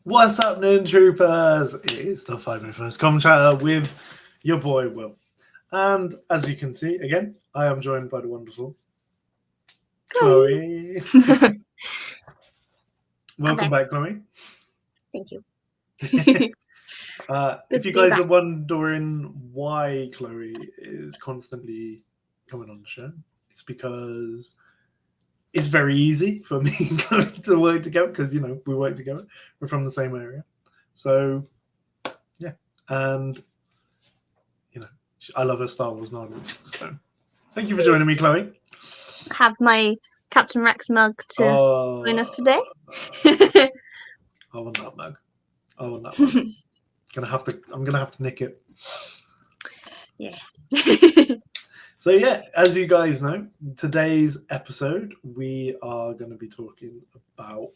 What's happening, troopers? It is the 501st Com Chatter with your boy Will. And as you can see, again, I am joined by the wonderful Chloe. Welcome back, Chloe. Thank you. If you guys are wondering why Chloe is constantly coming on the show, it's because it's very easy for me and Chloe to work together because, we work together. We're from the same area. So, yeah. And, I love her Star Wars knowledge. So, thank you for joining me, Chloe. I have my Captain Rex mug to join us today. I want that mug. I'm gonna have to nick it. Yeah. So yeah, as you guys know, today's episode we are going to be talking about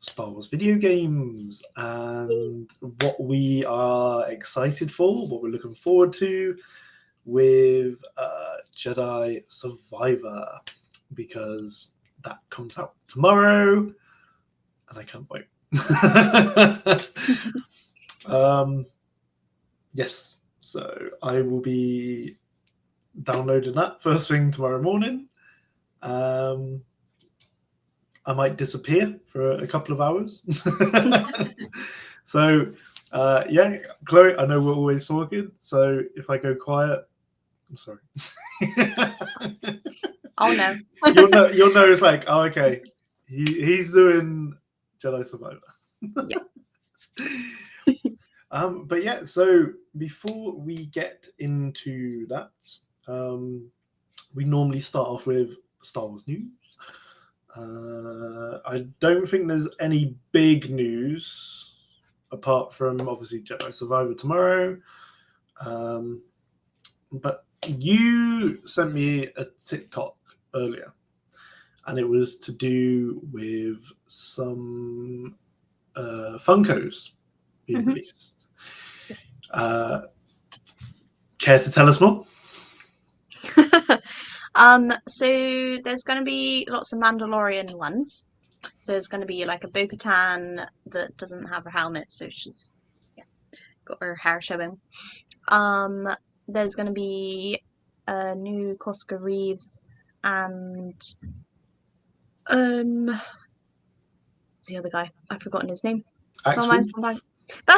Star Wars video games and what we are excited for, what we're looking forward to with Jedi Survivor, because that comes out tomorrow and I can't wait. Yes, so I will be downloading that first thing tomorrow morning. I might disappear for a couple of hours. So, yeah, Chloe, I know we're always talking, so if I go quiet, I'm sorry. Oh no. You'll know it's like, oh, okay, he's doing Jedi Survivor. Yeah. But yeah, so before we get into that, we normally start off with Star Wars news. I don't think there's any big news apart from obviously Jedi Survivor tomorrow. But you sent me a TikTok earlier, and it was to do with some Funkos being released. Yes. Care to tell us more? So there's going to be lots of Mandalorian ones. So there's going to be like a Bo-Katan that doesn't have her helmet, so she's got her hair showing. There's going to be a new Cosca Reeves and what's the other guy? I've forgotten his name. That's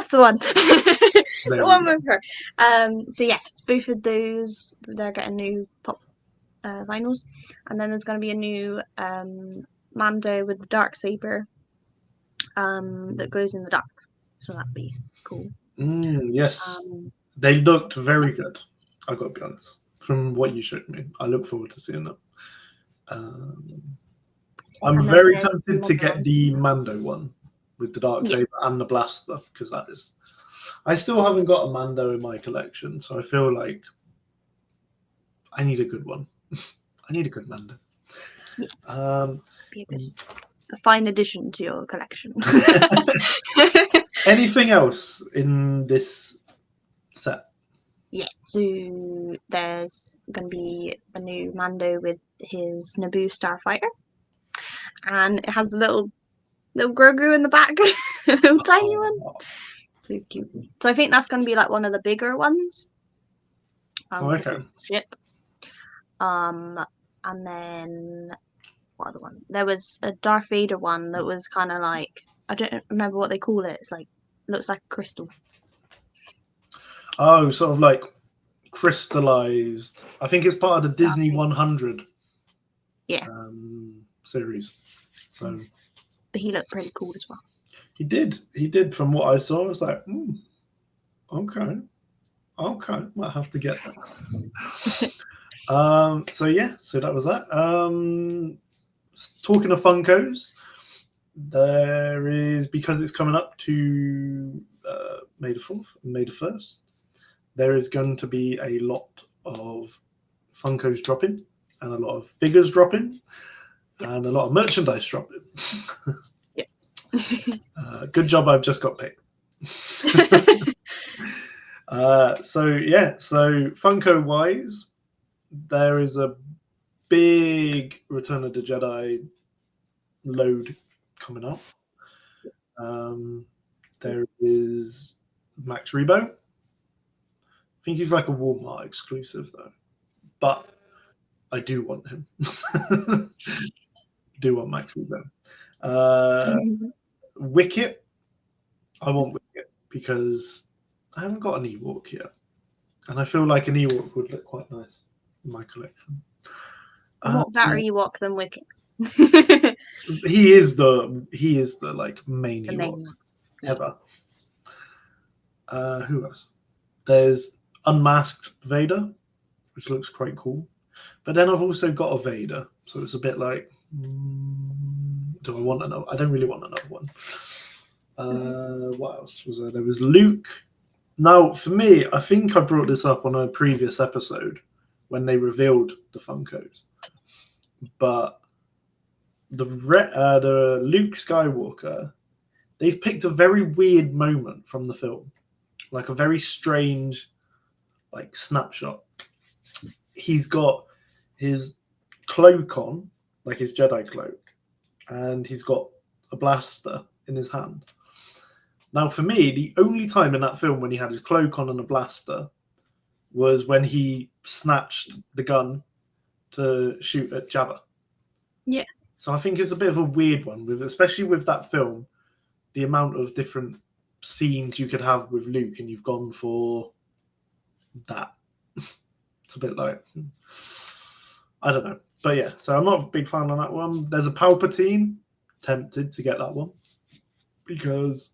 the one. The one with her. So yes, both of those, they're getting new pop vinyls, and then there's going to be a new Mando with the dark saber that goes in the dark, so that'd be cool. Yes, they looked very good. I've got to be honest. From what you showed me, I look forward to seeing them. I'm very tempted to get the Mando one with the dark saber and the blaster, because that is. I still haven't got a Mando in my collection, so I feel like I need a good one. I need a good Mando. Be a fine addition to your collection. Anything else in this set? Yeah, so there's going to be a new Mando with his Naboo Starfighter, and it has the little Grogu in the back, a little tiny one. So cute. So I think that's going to be like one of the bigger ones. Okay. Ship. And then what other one? There was a Darth Vader one that was kind of like, I don't remember what they call it. It's like, looks like a crystal. Oh, sort of like crystallized. I think it's part of the Disney 100 series. So, but he looked pretty cool as well. He did. From what I saw, I was like, okay, might have to get that. So that was that. Talking of Funkos, there is, because it's coming up to May the 4th, May the 1st. There is going to be a lot of Funkos dropping, and a lot of figures dropping, and a lot of merchandise dropping. Good job, I've just got paid. So Funko wise, there is a big Return of the Jedi load coming up. There is Max Rebo. I think he's like a Walmart exclusive though, but I do want him. Do want Max Rebo. Wicket. I want Wicket because I haven't got an Ewok yet, and I feel like an Ewok would look quite nice in my collection. What better Ewok than Wicket? He is the like main The Ewok main one. ever. Who else? There's Unmasked Vader, which looks quite cool. But then I've also got a Vader, so it's a bit like, do I want another? I don't really want another one. What else was there? There was Luke. Now, for me, I think I brought this up on a previous episode when they revealed the Funkos. But the Luke Skywalker, they've picked a very weird moment from the film, like a very strange, like snapshot. He's got his cloak on, like his Jedi cloak, and he's got a blaster in his hand. Now, for me, the only time in that film when he had his cloak on and a blaster was when he snatched the gun to shoot at Jabba. Yeah. So I think it's a bit of a weird one, especially with that film, the amount of different scenes you could have with Luke, and you've gone for that. It's a bit like, I don't know. But yeah, so I'm not a big fan on that one. There's a Palpatine. Tempted to get that one because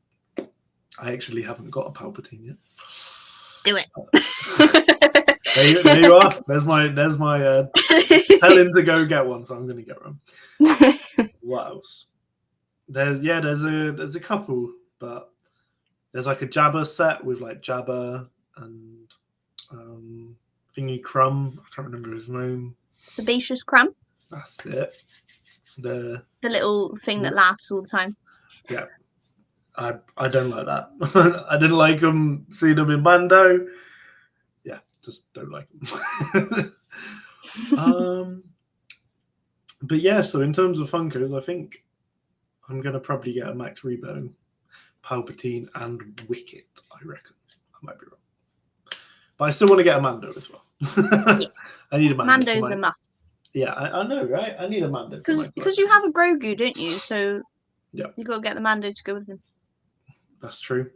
I actually haven't got a Palpatine yet. Do it. There you are. There's my tell him to go get one, so I'm going to get one. What else? There's a couple, but there's like a Jabba set with like Jabba and Thingy Crumb. I can't remember his name. Sebaceous Crumb. That's it. The little thing that laughs all the time. Yeah. I don't like that. I didn't like him, seeing him in Mando. Yeah, just don't like him. But yeah, so in terms of Funkos, I think I'm going to probably get a Max Rebo, Palpatine, and Wicket, I reckon. I might be wrong. But I still want to get a Mando as well. Yeah. I need a Mando. Mando's a must. Yeah, I know, right? I need a Mando. Because you have a Grogu, don't you? So yeah, you got to get the Mando to go with him. That's true.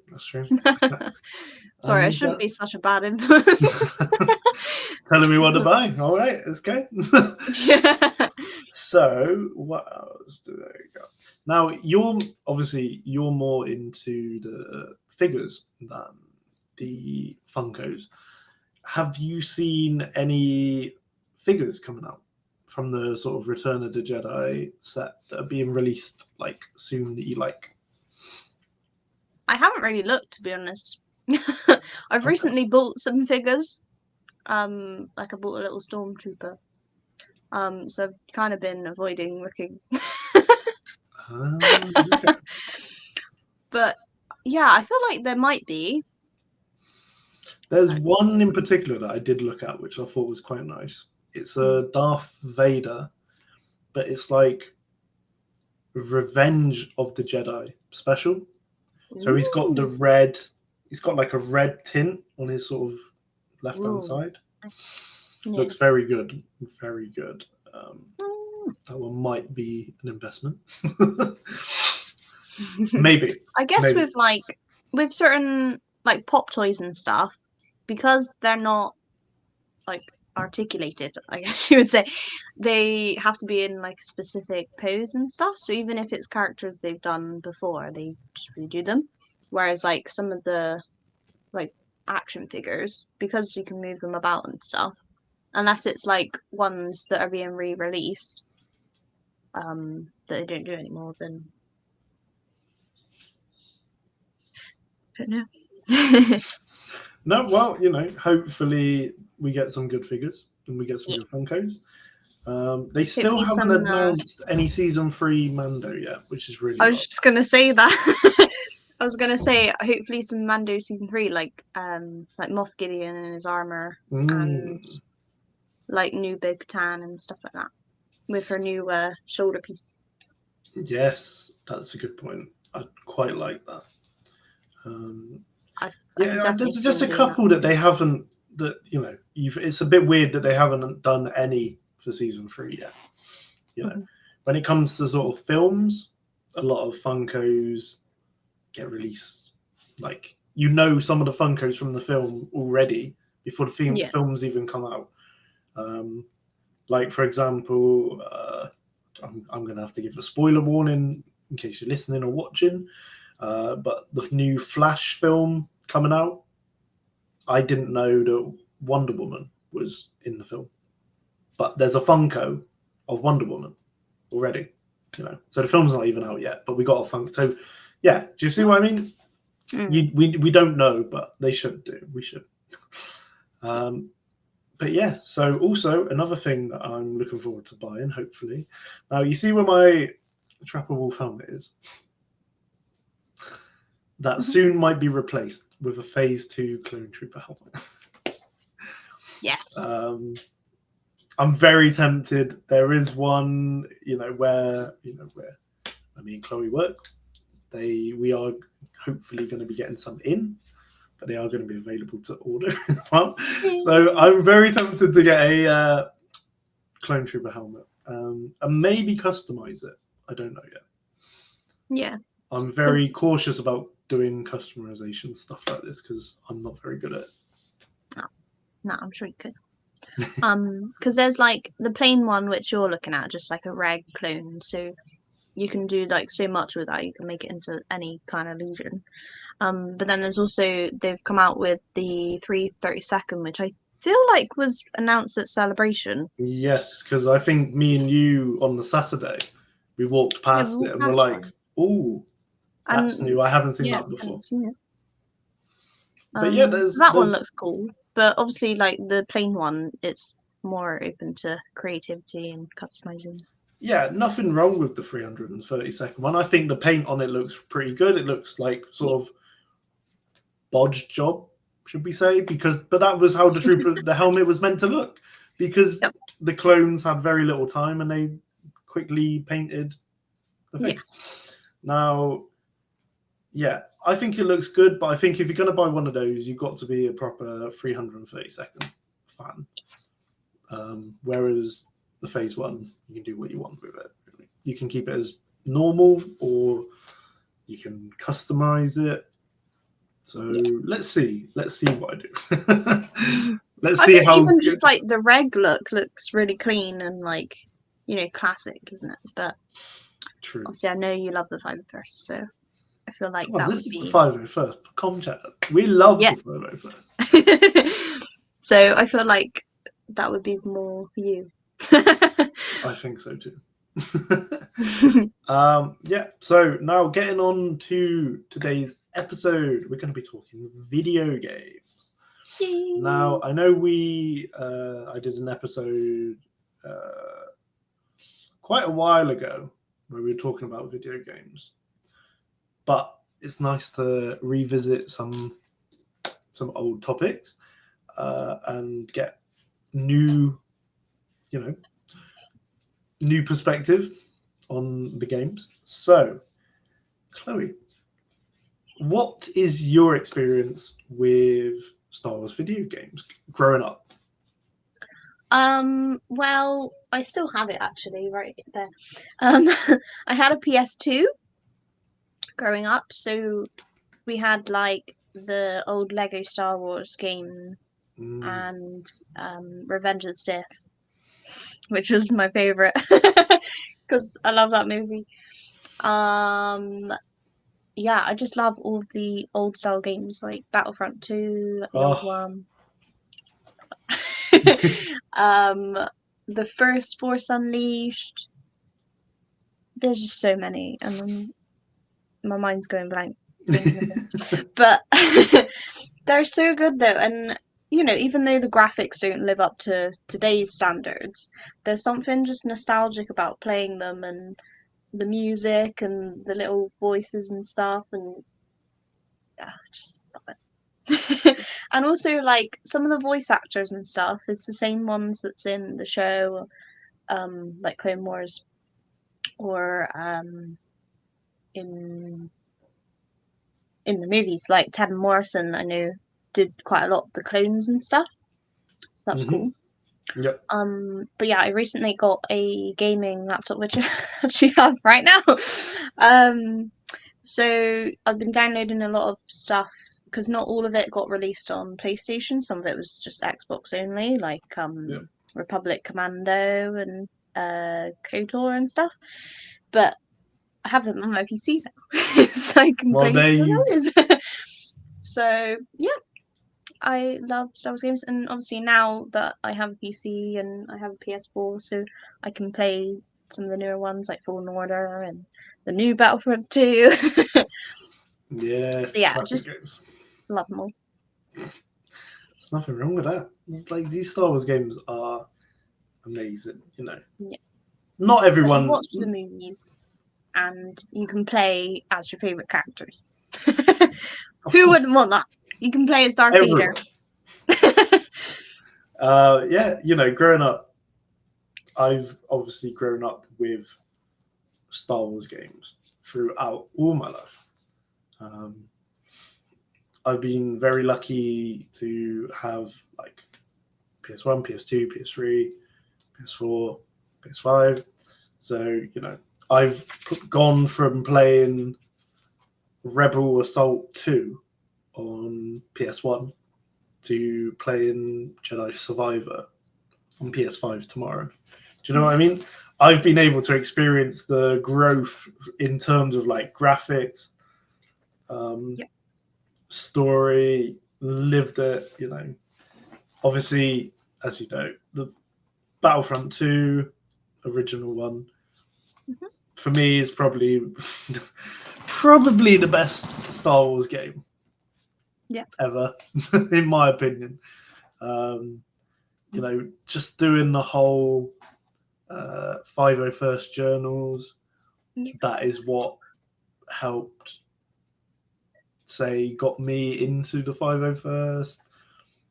Sorry, I shouldn't be such a bad influence. Telling me what to buy. All right, it's okay. Yeah. So, what else do they got? Now, you're more into the figures than the Funkos. Have you seen any figures coming out from the sort of Return of the Jedi set that are being released like soon that you like? I haven't really looked, to be honest. I've recently bought some figures. Like I bought a little stormtrooper. So I've kind of been avoiding looking. Okay. But yeah, I feel like there might be. There's one in particular that I did look at, which I thought was quite nice. It's a Darth Vader, but it's like Revenge of the Jedi special. So he's got the red. He's got like a red tint on his sort of left-hand side. Yeah. Looks very good. Very good. That one might be an investment. Maybe. I guess with certain like pop toys and stuff, because they're not like articulated, I guess you would say, they have to be in like a specific pose and stuff. So even if it's characters they've done before, they just redo them. Whereas like some of the like action figures, because you can move them about and stuff, unless it's like ones that are being re-released, that they don't do anymore, then I don't know. No, well, hopefully we get some good figures and we get some good Funkos. They still haven't announced any season 3 Mando yet, which is really. I was just gonna say that. I was gonna say hopefully some Mando season 3, like Moff Gideon and his armor, and like new Big Tan and stuff like that, with her new shoulder piece. Yes, that's a good point. I'd quite like that. I can Yeah, definitely there's see just them a doing that. couple that they haven't. That it's a bit weird that they haven't done any for season 3 yet. Mhm. When it comes to sort of films, a lot of Funkos get released. Like some of the Funkos from the film already before the Yeah. films even come out. Like for example, I'm going to have to give a spoiler warning in case you're listening or watching. But the new Flash film coming out, I didn't know that Wonder Woman was in the film, but there's a Funko of Wonder Woman already. So the film's not even out yet, but we got a Funko. So yeah, do you see what I mean? We don't know, but they should do. We should. But yeah, so also another thing that I'm looking forward to buying, hopefully. Now you see where my Trapper Wolf helmet is? That soon might be replaced with a Phase 2 Clone Trooper helmet. Yes. I'm very tempted. There is one, where me and Chloe work. We are hopefully going to be getting some in, but they are going to be available to order as well. So I'm very tempted to get a Clone Trooper helmet and maybe customize it. I don't know yet. Yeah. I'm very cautious about doing customization stuff like this because I'm not very good at it. No, I'm sure you could. Because there's like the plain one which you're looking at, just like a reg clone, so you can do like so much with that. You can make it into any kind of Legion. But then there's also they've come out with the 332nd, which I feel like was announced at Celebration. Yes, because I think me and you on the Saturday we walked past it and we're like, "Oh, that's new. I haven't seen that before." Seen it. But yeah, so that one looks cool. But obviously, like the plain one, it's more open to creativity and customizing. Yeah, nothing wrong with the 332nd one. I think the paint on it looks pretty good. It looks like sort of bodged job, should we say? But that was how the helmet was meant to look. Because the clones had very little time and they quickly painted the thing. Yeah. Now, yeah, I think it looks good, but I think if you're going to buy one of those, you've got to be a proper 332nd fan. Whereas the Phase 1, you can do what you want with it. Really. You can keep it as normal or you can customize it. So let's see what I do. Let's see how even just like the reg looks really clean and like classic, isn't it? But true. Obviously, I know you love the 501st, so I feel like that this would is be the 501st. Come chat. We love the 501st. So I feel like that would be more for you. I think so too. Yeah, so now getting on to today's episode, we're going to be talking video games. Yay. Now, I know I did an episode quite a while ago where we were talking about video games, but it's nice to revisit some old topics and get new perspective on the games. So, Chloe, what is your experience with Star Wars video games growing up? Well, I still have it actually right there. I had a PS2 growing up, so we had like the old Lego Star Wars game and Revenge of the Sith, which was my favorite because I love that movie. Yeah, I just love all of the old style games like Battlefront 2, the old one. The first Force Unleashed. There's just so many, and my mind's going blank. But they're so good though, and even though the graphics don't live up to today's standards, there's something just nostalgic about playing them and the music and the little voices and stuff, and yeah, just love it. And also, like some of the voice actors and stuff, it's the same ones that's in the show, like Clone Wars, or in in the movies. Like Ted Morrison, I know, did quite a lot of the clones and stuff, so that was cool. Yep. But yeah, I recently got a gaming laptop, which I actually have right now. So I've been downloading a lot of stuff because not all of it got released on PlayStation. Some of it was just Xbox only, like Republic Commando and KOTOR and stuff. But I have them on my PC now, so I can play some of those. So yeah, I love Star Wars games, and obviously now that I have a PC and I have a PS4, so I can play some of the newer ones like Fallen Order and the new Battlefront 2. Yes, so yeah, classic just games. love them all. There's nothing wrong with that. Like, these Star Wars games are amazing, you know. Yeah. Not everyone. You watch the movies, and you can play as your favorite characters. Who wouldn't want that? You can play as Darth Vader. Yeah, you know, growing up, I've obviously grown up with Star Wars games throughout all my life. I've been very lucky to have like PS1, PS2, PS3, PS4, PS5. So, you know, I've gone from playing Rebel Assault 2 on PS1 to playing Jedi Survivor on PS5 tomorrow. Do you know what I mean? I've been able to experience the growth in terms of like graphics, story, lived it, you know. Obviously, as you know, the Battlefront 2 original one for me is probably the best Star Wars game ever, in my opinion. You know, just doing the whole 501st journals, that is what helped, say, got me into the 501st,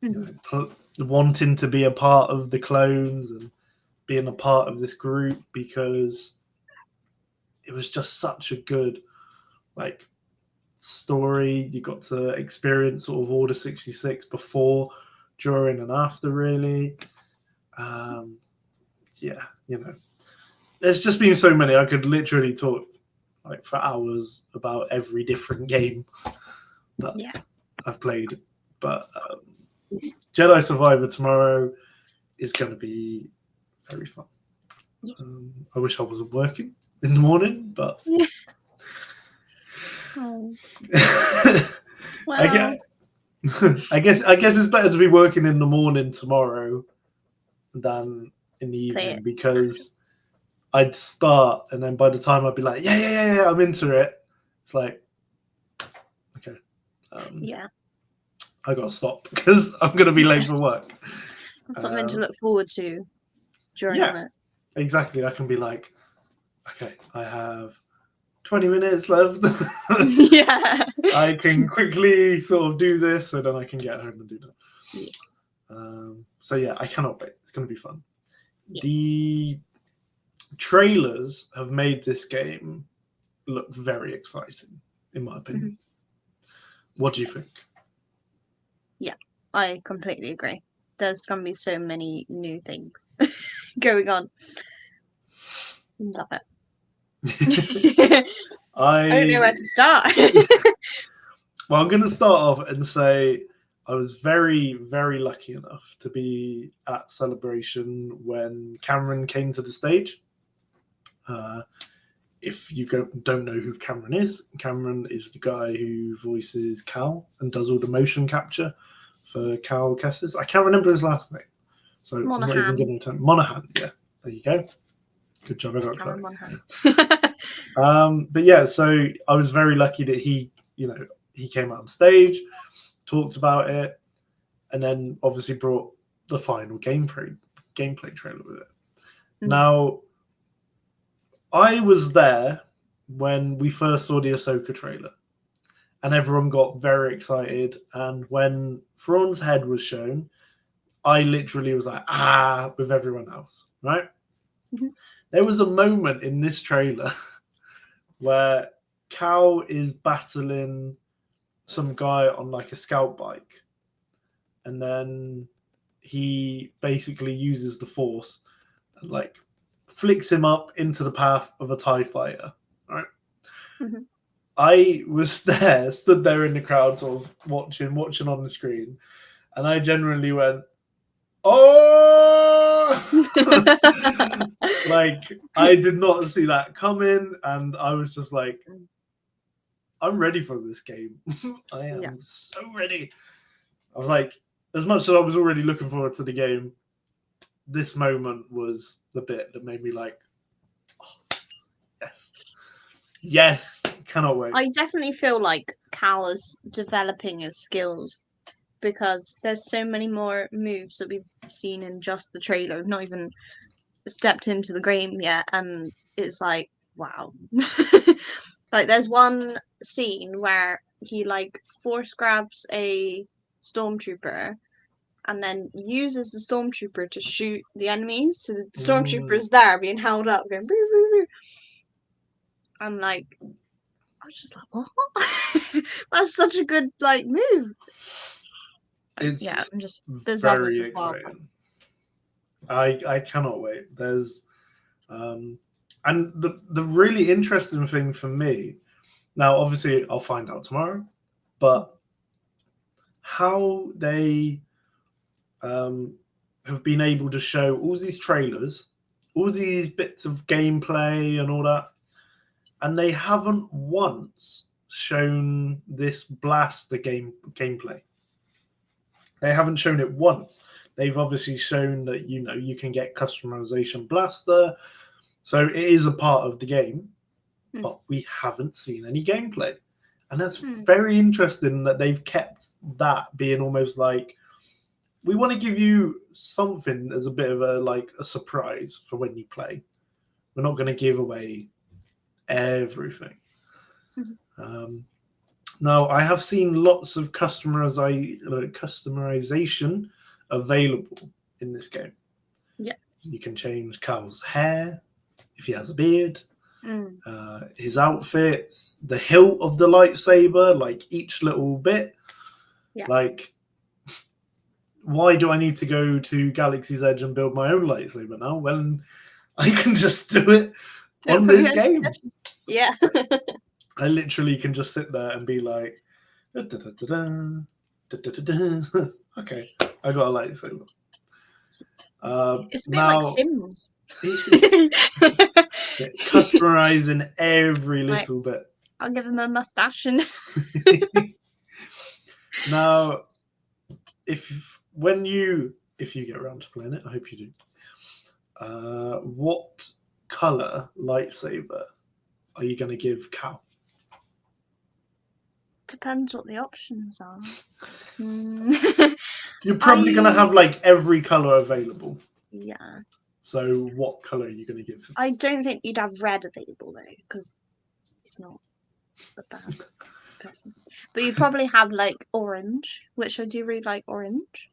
you know, wanting to be a part of the clones and being a part of this group, because it was just such a good like story. You got to experience sort of Order 66 before, during, and after, really. Yeah, you know, there's just been so many. I could literally talk like for hours about every different game that I've played. But Jedi Survivor tomorrow is going to be very fun. I wish I wasn't working in the morning, but I guess it's better to be working in the morning tomorrow than in the evening, because I'd start and then by the time I'd be like, yeah, I'm into it. It's like, okay, I gotta stop because I'm gonna be late for work. Something to look forward to during it. Exactly. I can be like, okay, I have 20 minutes left. I can quickly sort of do this, so then I can get home and do that. So yeah, I cannot wait. It's going to be fun. The trailers have made this game look very exciting, in my opinion. What do you think? Yeah, I completely agree. There's going to be so many new things going on. Love it. I don't know where to start. Well, I'm going to start off and say I was very, very lucky enough to be at Celebration when Cameron came to the stage. If you don't know who Cameron is the guy who voices Cal and does all the motion capture for Cal Kestis. I can't remember his last name, so Monahan. I'm not even going to turn Monahan. Yeah, there you go. Good job, I got it. But yeah, so I was very lucky that he came out on stage, talked about it, and then obviously brought the final gameplay trailer with it. Now, I was there when we first saw the Ahsoka trailer, and everyone got very excited. And when Thrawn's head was shown, I literally was like, with everyone else, right? There was a moment in this trailer where Cal is battling some guy on like a scout bike, and then he basically uses the Force and like flicks him up into the path of a TIE fighter. Right. Mhm. I was stood there in the crowd, sort of watching on the screen, and I genuinely went, "Oh!" Like I did not see that coming, and I was just like, "I'm ready for this game. I am so ready." I was like, as much as I was already looking forward to the game, this moment was the bit that made me like, oh, yes, cannot wait. I definitely feel like Cal is developing his skills because there's so many more moves that we've seen in just the trailer. We've not even stepped into the game yet, and it's like, wow. Like there's one scene where he like force grabs a stormtrooper and then uses the stormtrooper to shoot the enemies. So the stormtrooper is there being held up, going boo, boo, boo. I'm like, I was just like, what? That's such a good like move. It's I'm just there's very others as well. exciting. I cannot wait. There's and the really interesting thing for me, now obviously I'll find out tomorrow, but how they have been able to show all these trailers, all these bits of gameplay and all that, and they haven't once shown this blaster gameplay. They haven't shown it once. They've obviously shown that you can get customization blaster, so it is a part of the game, but we haven't seen any gameplay, and that's very interesting that they've kept that being almost like, we want to give you something as a bit of a surprise for when you play. We're not going to give away everything. Now, I have seen lots of customization available in this game. Yeah. You can change Cal's hair if he has a beard, his outfits, the hilt of the lightsaber, like each little bit. Yeah. Like, why do I need to go to Galaxy's Edge and build my own lightsaber now when I can just do it on this game? Yeah. I literally can just sit there and be like, okay, I got a lightsaber. It's a bit like Sims. Customizing every little bit. I'll give him a mustache. And now, if you get around to playing it, I hope you do. What color lightsaber are you going to give Cal? Depends what the options are. You're probably going to have like every color available. Yeah. So what color are you going to give him? I don't think you'd have red available though, because he's not a bad person. But you'd probably have like orange, which I do really like orange.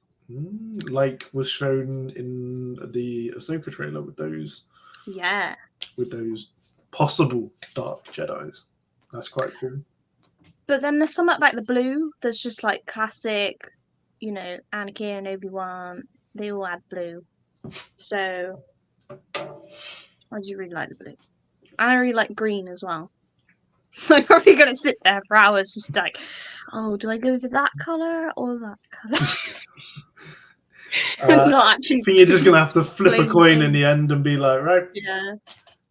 Like was shown in the Ahsoka trailer with those. Yeah. With those possible dark Jedis. That's quite cool. But then there's something like the blue. There's just like classic, Anakin and Obi-Wan. They all had blue. So I do really like the blue. And I really like green as well. I'm probably going to sit there for hours just like, oh, do I go for that colour or that colour? Not actually. I think you're just going to have to flip a coin in the end and be like, right, yeah,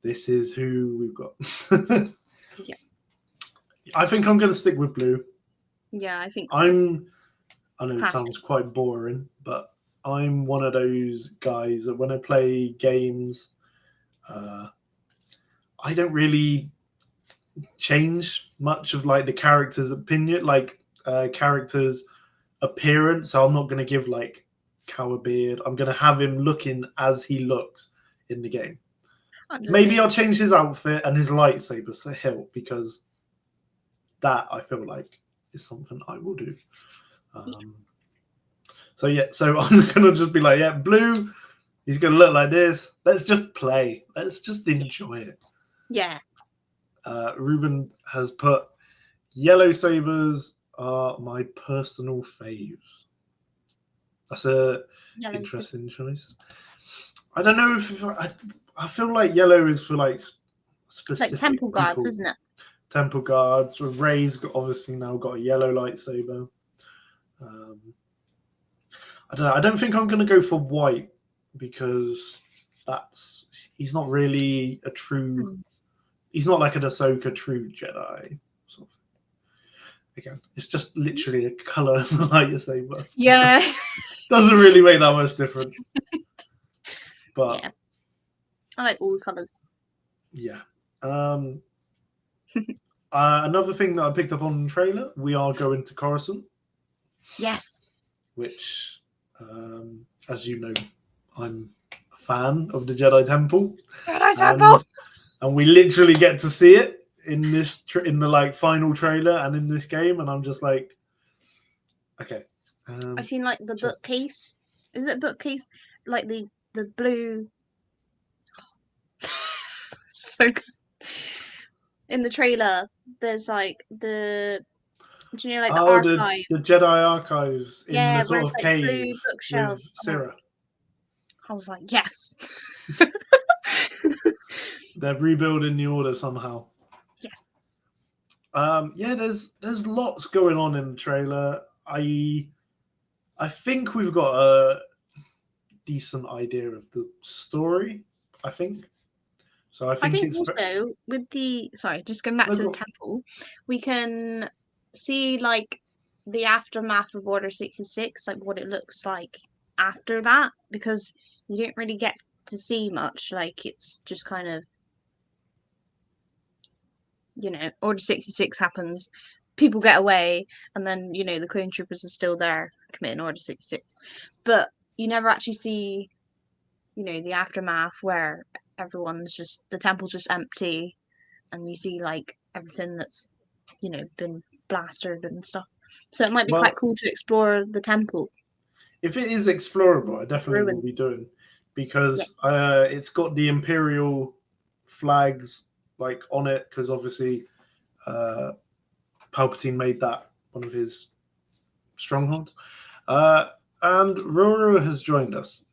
this is who we've got. Yeah. I think I'm going to stick with blue. Yeah, I think so. I know it sounds quite boring, but I'm one of those guys that when I play games, I don't really change much of like the character's opinion, like character's appearance. So I'm not going to give like Cal a beard. I'm going to have him looking as he looks in the game. Maybe I'll change his outfit and his lightsaber to hilt, because that I feel like is something I will do. So I'm gonna just be like, yeah, blue. He's gonna look like this. Let's just play. Let's just enjoy it. Yeah. Ruben has put yellow sabers are my personal faves. That's a Yellow's interesting choice. I don't know if I feel like yellow is for like specific like temple guards, people. isn't it? Temple guards. Rey's obviously now got a yellow lightsaber. I don't know. I don't think I'm going to go for white because he's not really a true. He's not like an Ahsoka true Jedi. Sort of. Again, it's just literally a color of the lightsaber. Yeah. Doesn't really make that much difference. But yeah, I like all colors. Yeah. Another thing that I picked up on the trailer, we are going to Coruscant. Yes. Which, as you know, I'm a fan of the Jedi Temple. Jedi Temple! And we literally get to see it in this in the like final trailer and in this game, and I'm just like, okay. I've seen like the bookcase. Is it bookcase? Like the blue. So good. In the trailer, there's like the. Do you know like the archives? The Jedi archives in the sort of like cave blue bookshelves. with Syrah. I was like, yes. They're rebuilding the order somehow. Yes. Yeah, there's lots going on in the trailer. I think we've got a decent idea of the story. I think. So I think it's also with the just going back to the temple, we can see like the aftermath of Order 66, like what it looks like after that, because you don't really get to see much. Like it's just kind of, Order 66 happens, people get away, and then the clone troopers are still there committing Order 66, but you never actually see the aftermath where the temple's just empty, and you see like everything that's been blasted and stuff. So it might be quite cool to explore the temple. If it is explorable, I definitely will be doing, because it's got the Imperial flags like on it, because obviously Palpatine made that one of his strongholds. And Roro has joined us.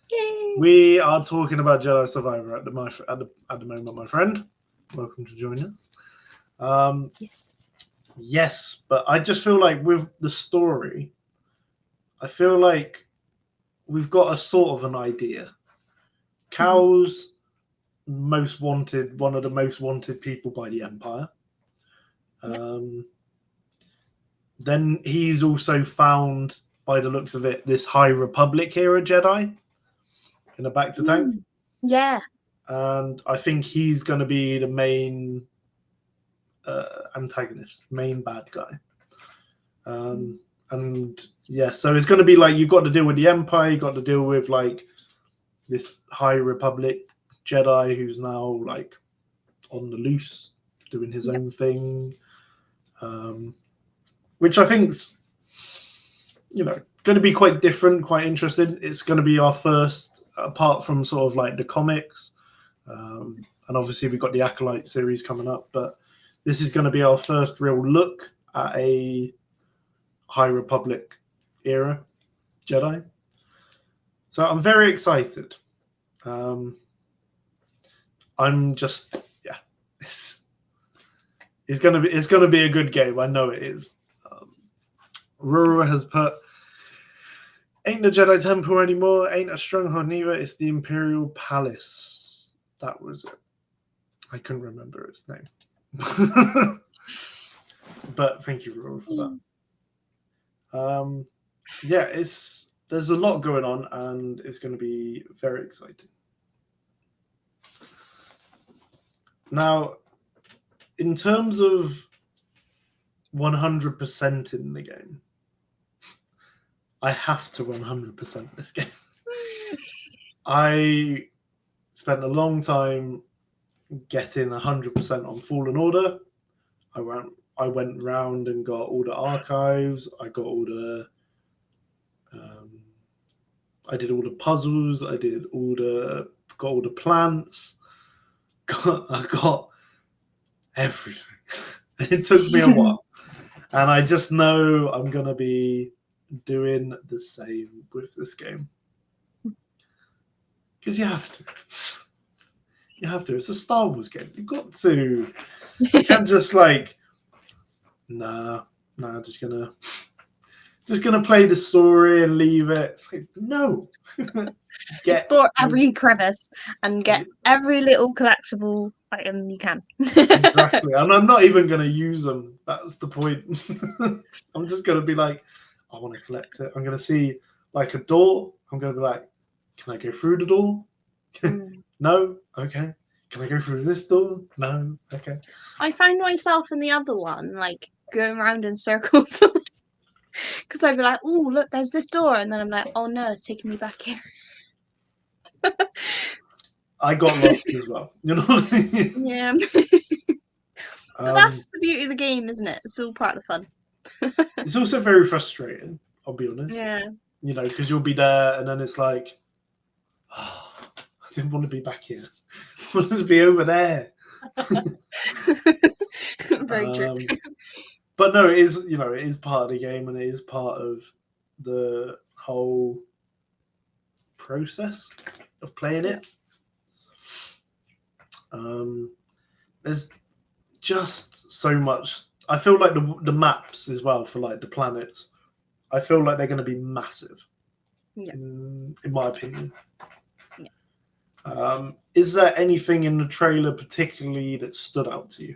Yay. We are talking about Jedi Survivor at the moment, my friend. Welcome to join us. Yes, but I just feel like with the story, I feel like we've got a sort of an idea. Cal's one of the most wanted people by the Empire. Then he's also found, by the looks of it, this High Republic era Jedi in a back to tank. Yeah. And I think he's going to be the main antagonist, main bad guy. And yeah, so it's going to be like you've got to deal with the Empire, you've got to deal with like this High Republic Jedi who's now like on the loose, doing his own thing, which I think's going to be quite different, quite interesting. It's going to be our first, apart from sort of like the comics, and obviously we've got the Acolyte series coming up, but this is going to be our first real look at a High Republic era Jedi. So I'm very excited. I'm just it's gonna be a good game. I know it is. Rura has put, ain't the Jedi Temple anymore, ain't a stronghold neither, it's the Imperial Palace. That was it. I couldn't remember its name. But thank you, Rura, for that. There's a lot going on, and it's going to be very exciting. Now, in terms of 100% in the game, I have to 100% this game. I spent a long time getting 100% on Fallen Order. I went round and got all the archives. I got all the I did all the puzzles. I got all the plants. I got everything. It took me a while. And I just know I'm going to be doing the same with this game. Because you have to. You have to. It's a Star Wars game. You've got to. You can't just like, nah, just gonna play the story and leave it. It's like, no. Explore every crevice and get every little collectible item you can. Exactly. And I'm not even gonna use them. That's the point. I'm just gonna be like, I want to collect it. I'm gonna see like a door. I'm gonna be like, can I go through the door? No? Okay. Can I go through this door? No? Okay. I found myself in the other one, like, going around in circles. Because I'd be like, oh, look, there's this door. And then I'm like, oh, no, it's taking me back here. I got lost as well. You know what I mean? Yeah. But that's the beauty of the game, isn't it? It's all part of the fun. It's also very frustrating, I'll be honest. Yeah. You know, because you'll be there and then it's like, oh, I didn't want to be back here. I wanted to be over there. Very true. But no, it is part of the game and it is part of the whole process of playing it. There's just so much. I feel like the maps as well for like the planets, I feel like they're going to be massive. Yeah. In my opinion. Yeah. Is there anything in the trailer particularly that stood out to you?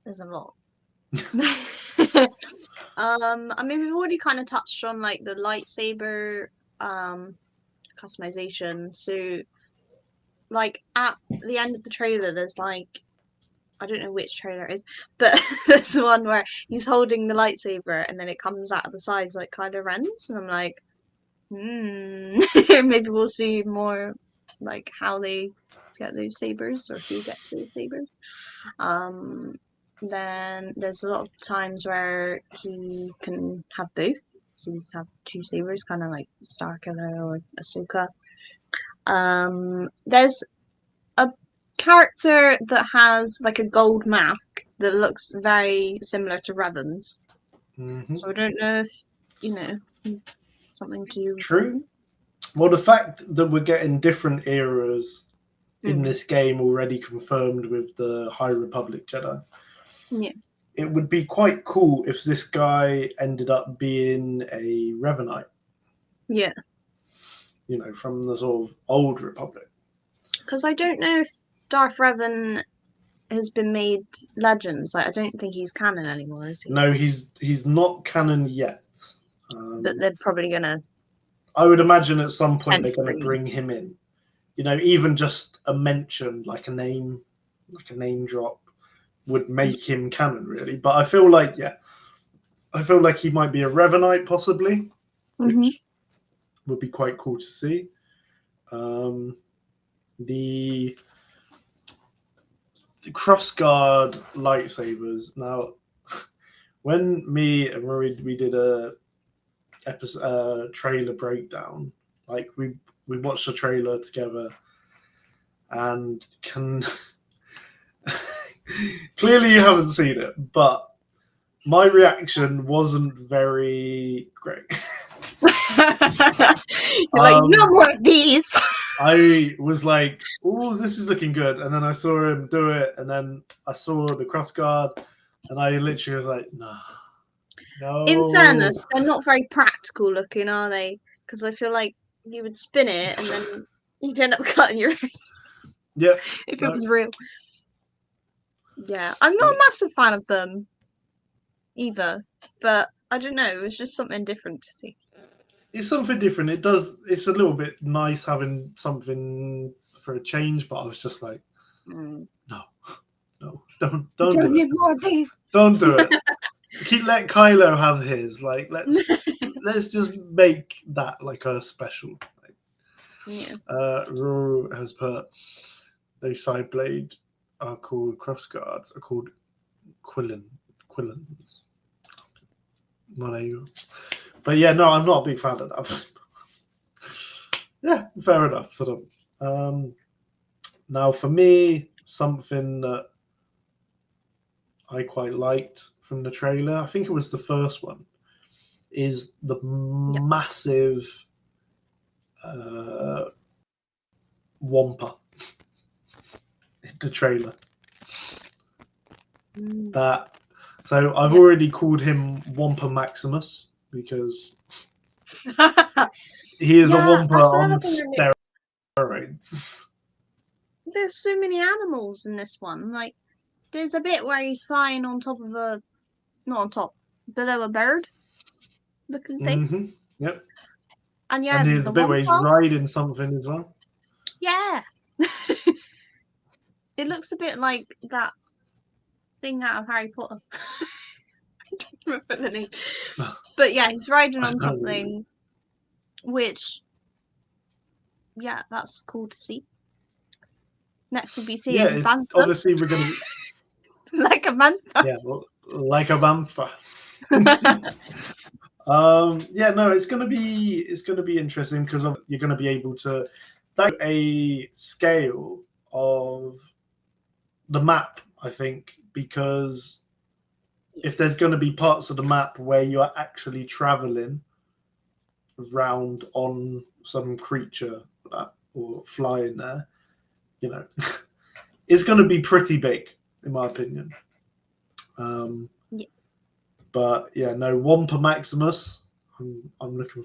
There's a lot. I mean, we've already kind of touched on like the lightsaber customization. So, like at the end of the trailer, there's like, I don't know which trailer it is, but there's one where he's holding the lightsaber and then it comes out of the sides like Kylo Ren's, and I'm like, maybe we'll see more like how they get those sabers or who gets those sabers. Then there's a lot of times where he can have both. So he's have two sabers, kind of like Starkiller or Ahsoka. There's a character that has like a gold mask that looks very similar to Revan's. Mm-hmm. So I don't know if, something to do. True. Well, the fact that we're getting different eras in this game already confirmed with the High Republic Jedi. Yeah. It would be quite cool if this guy ended up being a Revanite. Yeah. You know, from the sort of old Republic. Because I don't know if Darth Revan has been made Legends. Like, I don't think he's canon anymore, is he? No, he's not canon yet. But they're probably gonna. I would imagine at some point they're going to bring him in. You know, even just a mention, like a name drop, would make him canon, really. But I feel like he might be a Revanite, possibly, which would be quite cool to see. The crossguard lightsabers. Now, when me and Rory we did a trailer breakdown, like we watched the trailer together, and clearly you haven't seen it, but my reaction wasn't very great. You're like, no more of these. I was like, oh, this is looking good. And then I saw him do it. And then I saw the crossguard. And I literally was like, nah. No. In fairness, they're not very practical looking, are they? Because I feel like you would spin it and then you'd end up cutting your wrist. Yeah. If it was real. Yeah. I'm not a massive fan of them either. But I don't know. It's just something different to see. It's something different. It's a little bit nice having something for a change, but I was just like, no, don't do need more of these. Don't do it. Let Kylo have his. Like, let's just make that like a special. Like, yeah. Ruru has put those side blade are called crossguards. Are called quillins. Not you. But yeah, no, I'm not a big fan of that. Yeah, fair enough. Sort of. Now, for me, something that I quite liked from the trailer, I think it was the first one, is the massive Wampa in the trailer. So I've already called him Wampa Maximus because he is a Wampa on steroids. There's so many animals in this one. Like, there's a bit where he's flying on top of not on top, below a bird looking thing. Mm-hmm. Yep. And and there's a bit where he's riding something as well. Yeah. It looks a bit like that thing out of Harry Potter. I don't remember the name. But yeah, he's riding on something, which, yeah, that's cool to see. Next we'll be seeing Banthas. Obviously we're going to... like a mantha. Yeah, well, like a mantha. Yeah, no, it's going to be interesting because you're going to be able to a scale of the map, I think, because if there's going to be parts of the map where you are actually traveling around on some creature or flying there, you know, it's going to be pretty big, in my opinion. But yeah, no, Wampa Maximus. I'm looking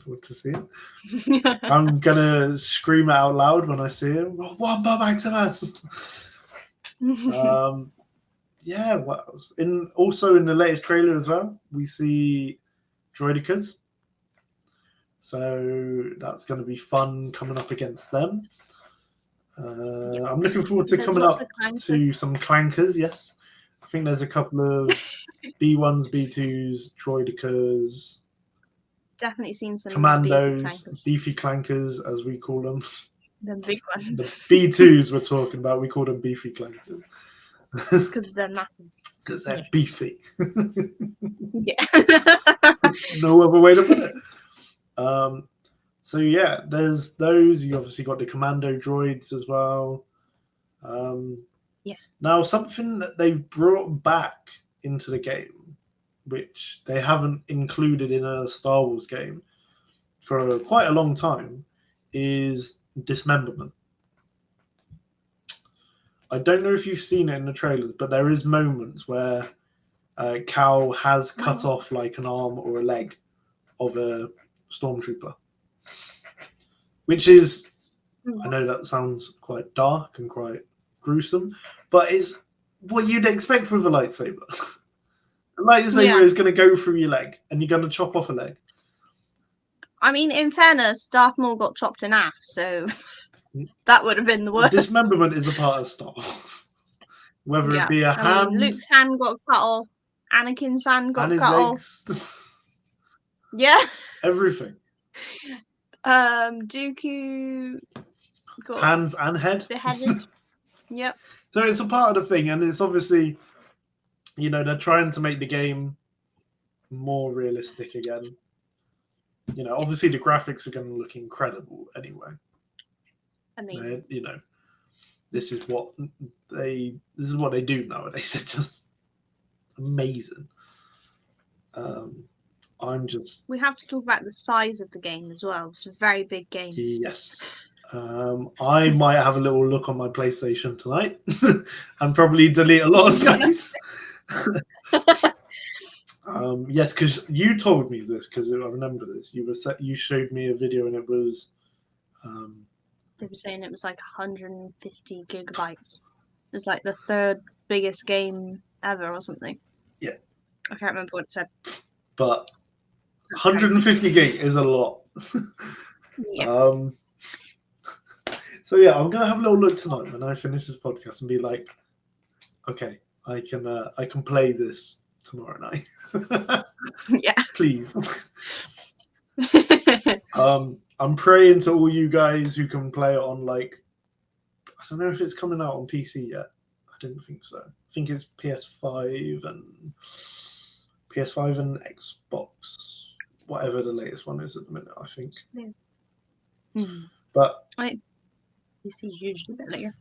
forward to seeing. I'm gonna scream it out loud when I see him. Wampa Maximus. Yeah, what else? Also in the latest trailer as well, we see droidicas. So that's going to be fun coming up against them. I'm looking forward to coming up to some clankers. Yes, I think there's a couple of B1s, B2s, droidicas. Definitely seen some commandos, beefy clankers, as we call them. The big ones. The B2s we're talking about, we call them beefy clankers. Because they're massive. Because they're beefy. Yeah. No other way to put it. So yeah, there's those. You obviously got the commando droids as well. Yes. Now, something that they've brought back into the game, which they haven't included in a Star Wars game for quite a long time, is dismemberment. I don't know if you've seen it in the trailers, but there is moments where Cal has cut off like an arm or a leg of a stormtrooper, which is, I know that sounds quite dark and quite gruesome, but it's what you'd expect with a lightsaber. A lightsaber is going to go through your leg and you're going to chop off a leg. I mean, in fairness, Darth Maul got chopped in half, so that would have been the worst. Dismemberment is a part of Star Wars. Whether it be a hand. Mean, Luke's hand got cut off. Anakin's hand got cut off. Yeah. Everything. Dooku got hands and head. Beheaded. Yep. So it's a part of the thing, and it's obviously, you know, they're trying to make the game more realistic again. You know, obviously the graphics are going to look incredible anyway. Amazing. You know, this is what they do nowadays. It's just amazing. We have to talk about the size of the game as well. It's a very big game. Yes. I might have a little look on my PlayStation tonight and probably delete a lot of space. Yes, because you told me this, because I remember this. You showed me a video and it was... they were saying it was like 150 gigabytes. It was like the third biggest game ever or something. Yeah. I can't remember what it said. But 150 gig is a lot. Yeah. So yeah, I'm gonna have a little look tonight when I finish this podcast and be like, okay, I can play this tomorrow night. Yeah. Please. I'm praying to all you guys who can play it on, like, I don't know if it's coming out on PC yet. I didn't think so. I think it's PS5 and Xbox, whatever the latest one is at the minute, I think. But PC is usually a bit later.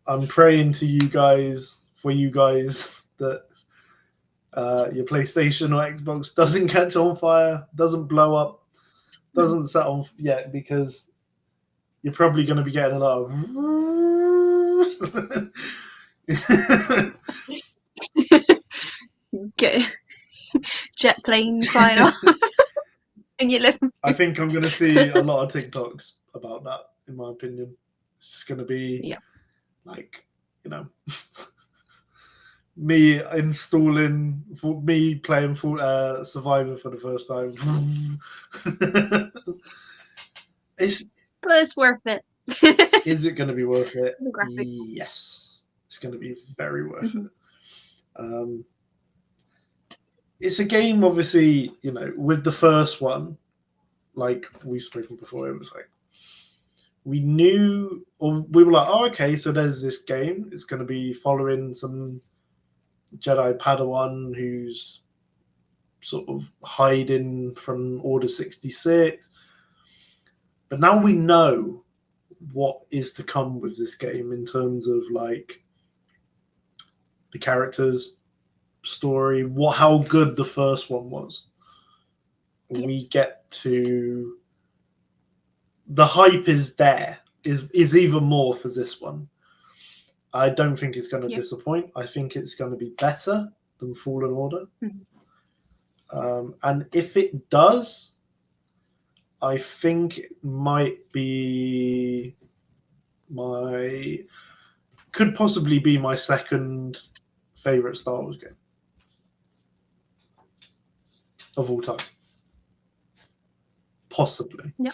I'm praying to you guys, for you guys, that your PlayStation or Xbox doesn't catch on fire, doesn't blow up, doesn't set on yet, because you're probably going to be getting a lot of Get jet plane flying off in your living room. I think I'm going to see a lot of TikToks about that, in my opinion. It's just going to be like, you know, me installing, me playing Survivor for the first time. But it's worth it. Is it going to be worth it? Graphic. Yes, it's going to be very worth it. It's a game, obviously, you know, with the first one, like we've spoken before, it was like, we knew, or we were like, oh, okay, so there's this game. It's going to be following some Jedi Padawan who's sort of hiding from Order 66. But now we know what is to come with this game in terms of like the characters, story, how good the first one was. We get to, the hype is there, is even more for this one. I don't think it's going to disappoint. I think it's going to be better than Fallen Order. And if it does, I think it might be could possibly be my second favorite Star Wars game of all time. Possibly. Yeah.